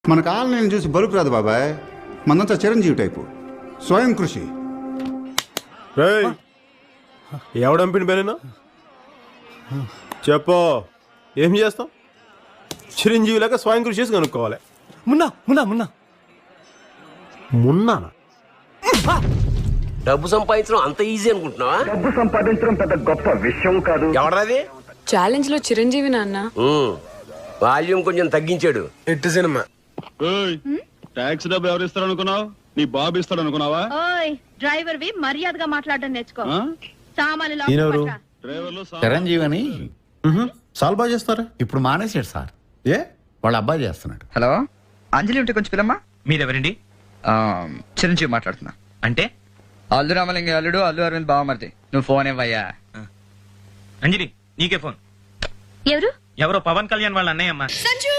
మనకు ఆన్లైన్ చూసి బలుపు రాదు బాబాయ్, మనంతా చిరంజీవి టైపు, స్వయం కృషి. ఎవడంపిన పేరేనా చెప్పో, ఏం చేస్తాం? చిరంజీవి లాగా స్వయం కృషి చేసి కనుక్కోవాలి. మున్నా మున్నా మున్నా మున్నా డబ్బు సంపాదించడం అంత ఈజీ అనుకుంటున్నావా? డబ్బు సంపాదించడం పెద్ద గొప్ప విషయం కాదు. ఎవడది? ఛాలెంజ్ లో చిరంజీవి నాన్న. వాల్యూమ్ కొంచెం తగ్గించాడు. ఎట్టు సినిమా ట్యాక్స్ డబ్బు ఎవరు ఇస్తారు అనుకున్నావు? నీ బాబు ఇస్తాడు అనుకున్నావా? ఓయ్ డ్రైవర్ వి మర్యాదగా మాట్లాడడం నేర్చుకో. సామాన్లు డ్రైవర్లు చిరంజీవి అని సాల్వ్ బాగా చేస్తారా? ఇప్పుడు మానేసాడు సార్. ఏ వాళ్ళ అబ్బాయి చేస్తున్నాడు. హలో అంజలి ఉంటే కొంచెం పిల్లమ్మా. మీరెవరండి? చిరంజీవి మాట్లాడుతున్నా. అంటే అల్లు రామలింగ అల్లుడు, అల్లు అరవింద్ బావమరిది. నువ్వు ఫోన్ ఇవ్వయ్యా. అంజలి నీకే ఫోన్. ఎవరు? ఎవరో పవన్ కళ్యాణ్ వాళ్ళ అన్నయ్య అమ్మా. సంజు